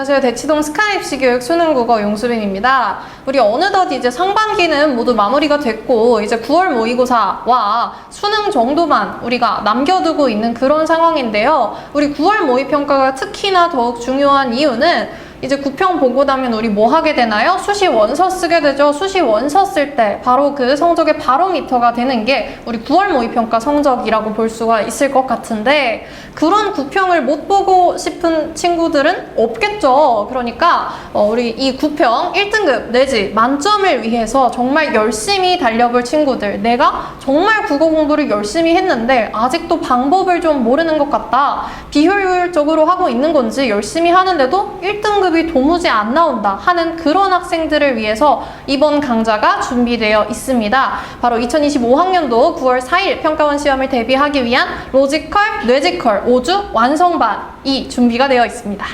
안녕하세요. 대치동 스카이입시교육 수능국어 용수빈입니다. 우리 어느덧 이제 상반기는 모두 마무리가 됐고 이제 9월 모의고사와 수능 정도만 우리가 남겨두고 있는 그런 상황인데요. 우리 9월 모의평가가 특히나 더욱 중요한 이유는 이제 구평 보고 나면 우리 뭐 하게 되나요? 수시 원서 쓰게 되죠. 수시 원서 쓸 때 바로 그 성적의 바로미터가 되는 게 우리 9월 모의평가 성적이라고 볼 수가 있을 것 같은데 그런 구평을 못 보고 싶은 친구들은 없겠죠. 그러니까 우리 이 구평 1등급 내지 만점을 위해서 정말 열심히 달려볼 친구들, 내가 정말 국어 공부를 열심히 했는데 아직도 방법을 좀 모르는 것 같다, 비효율적으로 하고 있는 건지 열심히 하는데도 1등급이 도무지 안 나온다 하는 그런 학생들을 위해서 이번 강좌가 준비되어 있습니다. 바로 2025학년도 9월 4일 평가원 시험을 대비하기 위한 로지컬, 뇌지컬 5주 완성반이 준비가 되어 있습니다.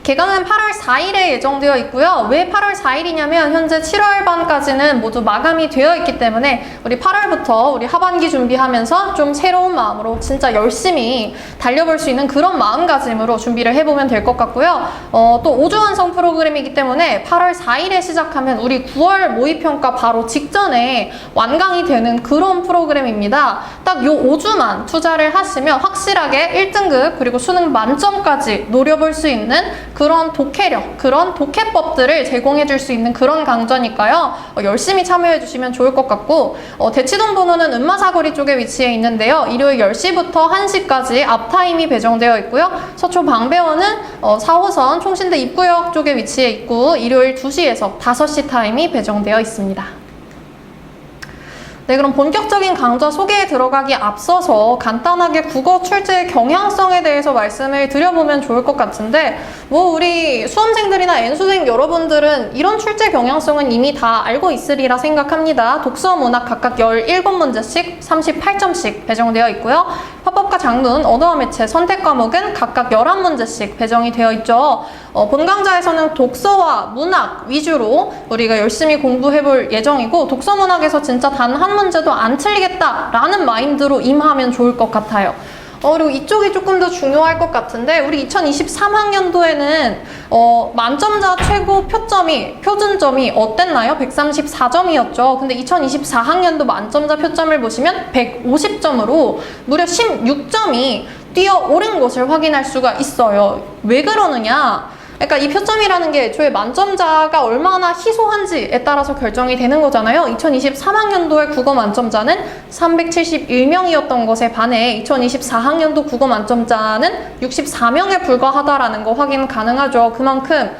개강은 8월 4일에 예정되어 있고요. 왜 8월 4일이냐면 현재 7월반까지는 모두 마감이 되어 있기 때문에 우리 8월부터 우리 하반기 준비하면서 좀 새로운 마음으로 진짜 열심히 달려볼 수 있는 그런 마음가짐으로 준비를 해보면 될 것 같고요. 또 5주 완성 프로그램이기 때문에 8월 4일에 시작하면 우리 9월 모의평가 바로 직전에 완강이 되는 그런 프로그램입니다. 딱 요 5주만 투자를 하시면 확실하게 1등급 그리고 수능 만점까지 노려볼 수 있는 그런 독해력, 그런 독해법들을 제공해 줄 수 있는 그런 강좌니까요. 열심히 참여해 주시면 좋을 것 같고 대치동 번호는 은마사거리 쪽에 위치해 있는데요. 일요일 10시부터 1시까지 앞타임이 배정되어 있고요. 서초 방배원은 4호선 총신대 입구역 쪽에 위치해 있고 일요일 2시에서 5시 타임이 배정되어 있습니다. 네, 그럼 본격적인 강좌 소개에 들어가기 앞서서 간단하게 국어 출제의 경향성에 대해서 말씀을 드려보면 좋을 것 같은데 우리 수험생들이나 N수생 여러분들은 이런 출제 경향성은 이미 다 알고 있으리라 생각합니다. 독서, 문학 각각 17문제씩 38점씩 배정되어 있고요. 화법과 장문, 언어와 매체, 선택 과목은 각각 11문제씩 배정이 되어 있죠. 본 강좌에서는 독서와 문학 위주로 우리가 열심히 공부해 볼 예정이고 독서 문학에서 진짜 단 한 문제도 안 틀리겠다라는 마인드로 임하면 좋을 것 같아요. 그리고 이쪽이 조금 더 중요할 것 같은데 우리 2023학년도에는 만점자 최고 표준점이 어땠나요? 134점이었죠. 근데 2024학년도 만점자 표점을 보시면 150점으로 무려 16점이 뛰어오른 것을 확인할 수가 있어요. 왜 그러느냐? 그러니까 이 표점이라는 게 애초에 만점자가 얼마나 희소한지에 따라서 결정이 되는 거잖아요. 2023학년도의 국어 만점자는 371명이었던 것에 반해 2024학년도 국어 만점자는 64명에 불과하다라는 거 확인 가능하죠. 그만큼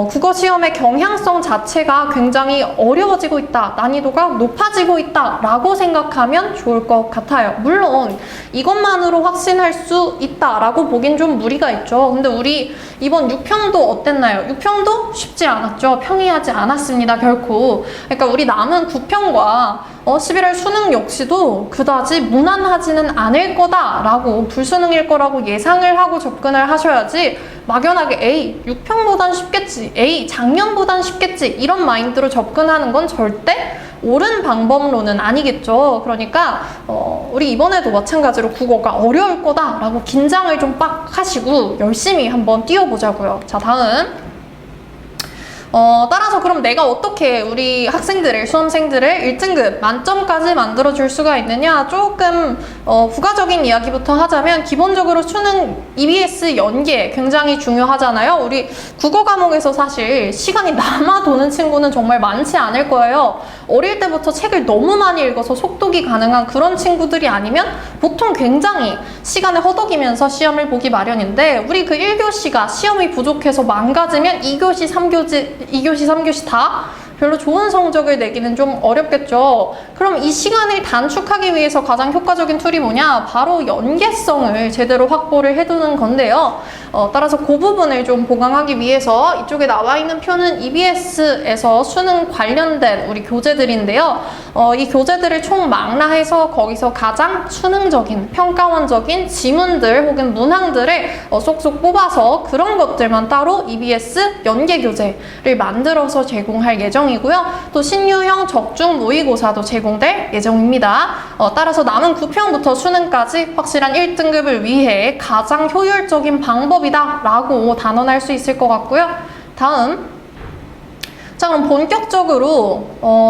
국어 시험의 경향성 자체가 굉장히 어려워지고 있다, 난이도가 높아지고 있다 라고 생각하면 좋을 것 같아요. 물론 이것만으로 확신할 수 있다 라고 보긴 좀 무리가 있죠. 근데 우리 이번 6평도 어땠나요? 6평도 쉽지 않았죠. 평이하지 않았습니다, 결코. 그러니까 우리 남은 9평과 11월 수능 역시도 그다지 무난하지는 않을 거다라고, 불수능일 거라고 예상을 하고 접근을 하셔야지 막연하게 에이 6평보단 쉽겠지, 에이 작년보단 쉽겠지 이런 마인드로 접근하는 건 절대 옳은 방법론은 아니겠죠. 그러니까 우리 이번에도 마찬가지로 국어가 어려울 거다라고 긴장을 좀 빡 하시고 열심히 한번 뛰어보자고요. 자, 다음 따라서 그럼 내가 어떻게 우리 학생들을, 수험생들을 1등급 만점까지 만들어줄 수가 있느냐? 조금 부가적인 이야기부터 하자면 기본적으로 수능 EBS 연계 굉장히 중요하잖아요. 우리 국어 과목에서 사실 시간이 남아도는 친구는 정말 많지 않을 거예요. 어릴 때부터 책을 너무 많이 읽어서 속독이 가능한 그런 친구들이 아니면 보통 굉장히 시간을 허덕이면서 시험을 보기 마련인데 우리 그 1교시가 시험이 부족해서 망가지면 2교시, 3교시 다 별로 좋은 성적을 내기는 좀 어렵겠죠. 그럼 이 시간을 단축하기 위해서 가장 효과적인 툴이 뭐냐? 바로 연계성을 제대로 확보를 해두는 건데요. 따라서 그 부분을 좀 보강하기 위해서 이쪽에 나와 있는 표는 EBS에서 수능 관련된 우리 교재들인데요. 이 교재들을 총 망라해서 거기서 가장 수능적인, 평가원적인 지문들 혹은 문항들을 쏙쏙 뽑아서 그런 것들만 따로 EBS 연계 교재를 만들어서 제공할 예정입니다. 예정이고요. 또 신유형 적중 모의고사도 제공될 예정입니다. 따라서 남은 9편부터 수능까지 확실한 1등급을 위해 가장 효율적인 방법이다 라고 단언할 수 있을 것 같고요. 다음, 자, 그럼 본격적으로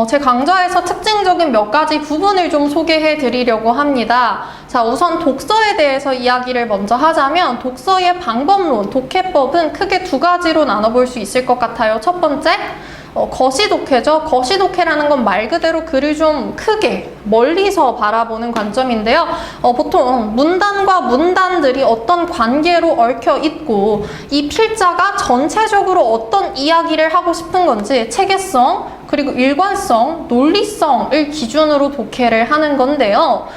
제 강좌에서 특징적인 몇 가지 부분을 좀 소개해 드리려고 합니다. 자, 우선 독서에 대해서 이야기를 먼저 하자면 독서의 방법론, 독해법은 크게 두 가지로 나눠볼 수 있을 것 같아요. 첫 번째, 거시독해죠. 거시독해라는 건 말 그대로 글을 좀 크게 멀리서 바라보는 관점인데요. 보통 문단과 문단들이 어떤 관계로 얽혀 있고 이 필자가 전체적으로 어떤 이야기를 하고 싶은 건지 체계성, 그리고 일관성, 논리성을 기준으로 독해를 하는 건데요.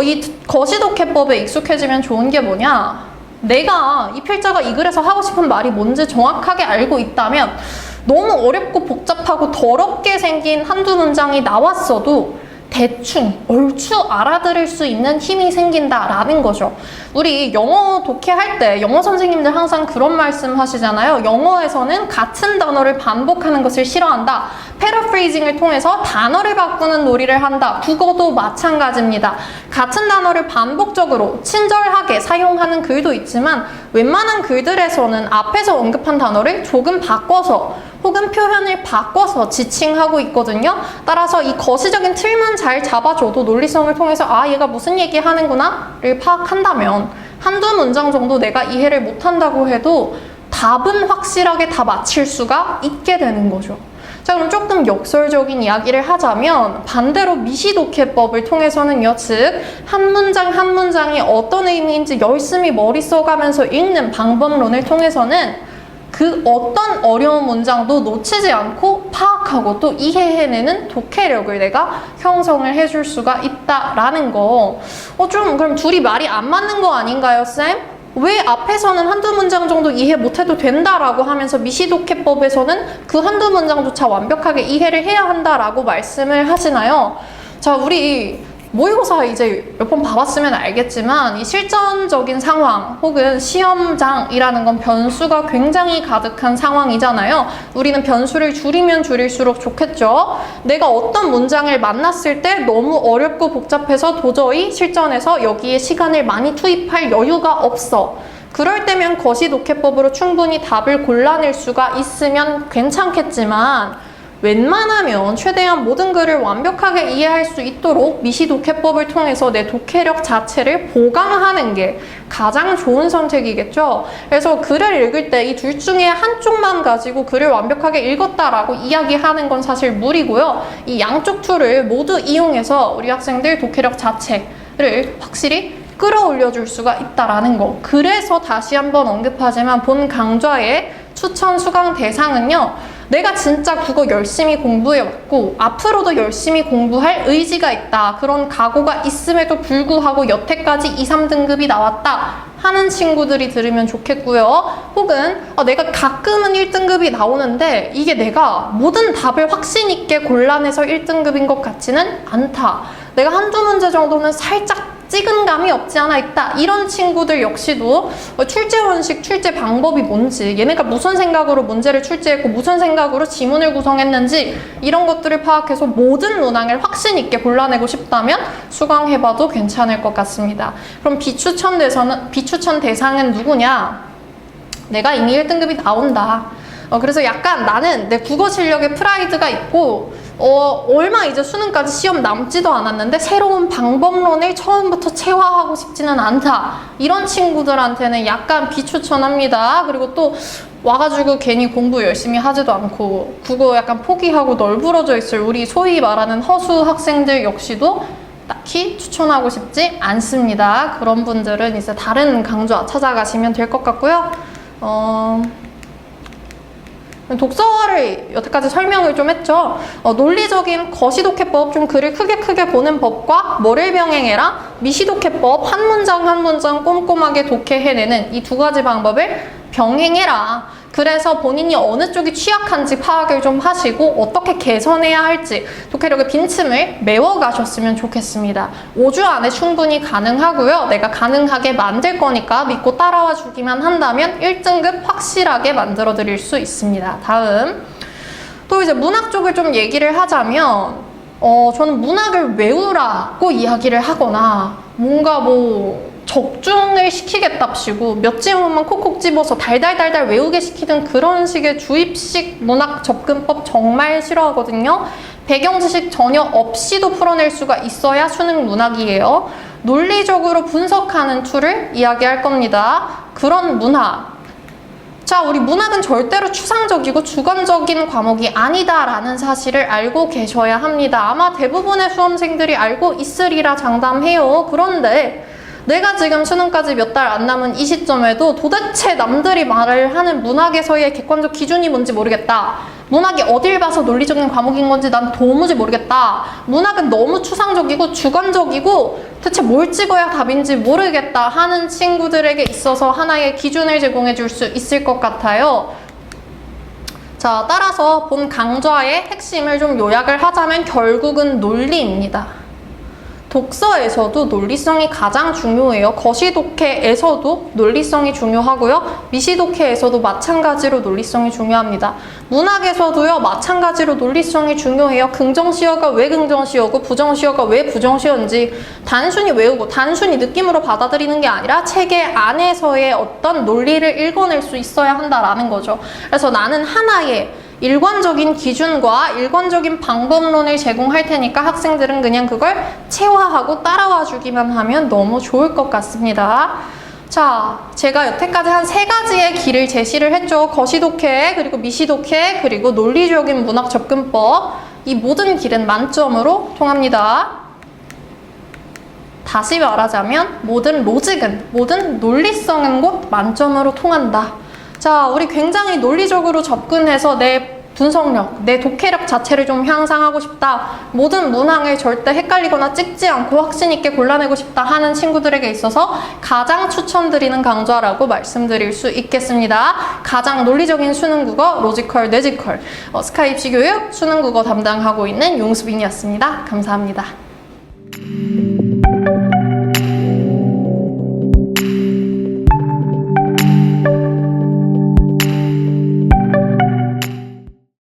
이 거시독해법에 익숙해지면 좋은 게 뭐냐? 내가 이 필자가 이 글에서 하고 싶은 말이 뭔지 정확하게 알고 있다면 너무 어렵고 복잡하고 더럽게 생긴 한두 문장이 나왔어도 대충 얼추 알아들을 수 있는 힘이 생긴다라는 거죠. 우리 영어 독해할 때 영어 선생님들 항상 그런 말씀 하시잖아요. 영어에서는 같은 단어를 반복하는 것을 싫어한다. 패러프레이징을 통해서 단어를 바꾸는 놀이를 한다. 국어도 마찬가지입니다. 같은 단어를 반복적으로 친절하게 사용하는 글도 있지만 웬만한 글들에서는 앞에서 언급한 단어를 조금 바꿔서 혹은 표현을 바꿔서 지칭하고 있거든요. 따라서 이 거시적인 틀만 잘 잡아줘도 논리성을 통해서 아, 얘가 무슨 얘기 하는구나를 파악한다면 한두 문장 정도 내가 이해를 못한다고 해도 답은 확실하게 다 맞힐 수가 있게 되는 거죠. 자, 그럼 조금 역설적인 이야기를 하자면 반대로 미시독해법을 통해서는요, 즉 한 문장 한 문장이 어떤 의미인지 열심히 머리 써가면서 읽는 방법론을 통해서는 그 어떤 어려운 문장도 놓치지 않고 파악하고 또 이해해내는 독해력을 내가 형성을 해줄 수가 있다라는 거. 좀 그럼 둘이 말이 안 맞는 거 아닌가요, 쌤? 왜 앞에서는 한두 문장 정도 이해 못해도 된다라고 하면서 미시독해법에서는 그 한두 문장조차 완벽하게 이해를 해야 한다라고 말씀을 하시나요? 자, 우리 모의고사 이제 몇 번 봐봤으면 알겠지만 이 실전적인 상황 혹은 시험장이라는 건 변수가 굉장히 가득한 상황이잖아요. 우리는 변수를 줄이면 줄일수록 좋겠죠. 내가 어떤 문장을 만났을 때 너무 어렵고 복잡해서 도저히 실전에서 여기에 시간을 많이 투입할 여유가 없어. 그럴 때면 거시독해법으로 충분히 답을 골라낼 수가 있으면 괜찮겠지만 웬만하면 최대한 모든 글을 완벽하게 이해할 수 있도록 미시독해법을 통해서 내 독해력 자체를 보강하는 게 가장 좋은 선택이겠죠. 그래서 글을 읽을 때 이 둘 중에 한쪽만 가지고 글을 완벽하게 읽었다라고 이야기하는 건 사실 무리고요. 이 양쪽 툴을 모두 이용해서 우리 학생들 독해력 자체를 확실히 끌어올려줄 수가 있다라는 거. 그래서 다시 한번 언급하지만 본 강좌의 추천 수강 대상은요, 내가 진짜 국어 열심히 공부해왔고 앞으로도 열심히 공부할 의지가 있다, 그런 각오가 있음에도 불구하고 여태까지 2, 3등급이 나왔다 하는 친구들이 들으면 좋겠고요. 혹은 내가 가끔은 1등급이 나오는데 이게 내가 모든 답을 확신 있게 골라내서 1등급인 것 같지는 않다, 내가 한두 문제 정도는 살짝 찍은 감이 없지 않아 있다, 이런 친구들 역시도 출제 원식, 출제 방법이 뭔지, 얘네가 무슨 생각으로 문제를 출제했고 무슨 생각으로 지문을 구성했는지 이런 것들을 파악해서 모든 문항을 확신 있게 골라내고 싶다면 수강해봐도 괜찮을 것 같습니다. 그럼 비추천 대상은 누구냐? 내가 이미 1등급이 나온다. 그래서 약간 나는 내 국어 실력에 프라이드가 있고 얼마 이제 수능까지 시험 남지도 않았는데 새로운 방법론을 처음부터 체화하고 싶지는 않다, 이런 친구들한테는 약간 비추천합니다. 그리고 또 와가지고 괜히 공부 열심히 하지도 않고 국어 약간 포기하고 널브러져 있을 우리 소위 말하는 허수 학생들 역시도 딱히 추천하고 싶지 않습니다. 그런 분들은 이제 다른 강좌 찾아가시면 될 것 같고요. 독서를 여태까지 설명을 좀 했죠. 논리적인 거시독해법, 좀 글을 크게 보는 법과 뭐를 병행해라, 미시독해법, 한 문장 한 문장 꼼꼼하게 독해해내는 이 두 가지 방법을 병행해라. 그래서 본인이 어느 쪽이 취약한지 파악을 좀 하시고 어떻게 개선해야 할지 독해력의 빈틈을 메워가셨으면 좋겠습니다. 5주 안에 충분히 가능하고요. 내가 가능하게 만들 거니까 믿고 따라와 주기만 한다면 1등급 확실하게 만들어 드릴 수 있습니다. 다음, 또 이제 문학 쪽을 좀 얘기를 하자면 저는 문학을 외우라고 이야기를 하거나 뭔가 뭐 적중을 시키겠답시고 몇 지문만 콕콕 집어서 달달달달 외우게 시키는 그런 식의 주입식 문학 접근법 정말 싫어하거든요. 배경 지식 전혀 없이도 풀어낼 수가 있어야 수능 문학이에요. 논리적으로 분석하는 툴을 이야기할 겁니다. 그런 문학. 자, 우리 문학은 절대로 추상적이고 주관적인 과목이 아니다라는 사실을 알고 계셔야 합니다. 아마 대부분의 수험생들이 알고 있으리라 장담해요. 그런데 내가 지금 수능까지 몇 달 안 남은 이 시점에도 도대체 남들이 말을 하는 문학에서의 객관적 기준이 뭔지 모르겠다. 문학이 어딜 봐서 논리적인 과목인 건지 난 도무지 모르겠다. 문학은 너무 추상적이고 주관적이고 대체 뭘 찍어야 답인지 모르겠다 하는 친구들에게 있어서 하나의 기준을 제공해 줄 수 있을 것 같아요. 자, 따라서 본 강좌의 핵심을 좀 요약을 하자면 결국은 논리입니다. 독서에서도 논리성이 가장 중요해요. 거시독해에서도 논리성이 중요하고요. 미시독해에서도 마찬가지로 논리성이 중요합니다. 문학에서도요, 마찬가지로 논리성이 중요해요. 긍정시어가 왜 긍정시어고 부정시어가 왜 부정시어인지 단순히 외우고 단순히 느낌으로 받아들이는 게 아니라 체계 안에서의 어떤 논리를 읽어낼 수 있어야 한다라는 거죠. 그래서 나는 하나의 일관적인 기준과 일관적인 방법론을 제공할 테니까 학생들은 그냥 그걸 체화하고 따라와 주기만 하면 너무 좋을 것 같습니다. 자, 제가 여태까지 한 3가지의 길을 제시를 했죠. 거시독해, 그리고 미시독해, 그리고 논리적인 문학 접근법. 이 모든 길은 만점으로 통합니다. 다시 말하자면 모든 로직은, 모든 논리성은 곧 만점으로 통한다. 자, 우리 굉장히 논리적으로 접근해서 내 분석력, 내 독해력 자체를 좀 향상하고 싶다. 모든 문항을 절대 헷갈리거나 찍지 않고 확신 있게 골라내고 싶다 하는 친구들에게 있어서 가장 추천드리는 강좌라고 말씀드릴 수 있겠습니다. 가장 논리적인 수능 국어, 로지컬, 뇌지컬, 스카이 입시 교육 수능 국어 담당하고 있는 용수빈이었습니다. 감사합니다.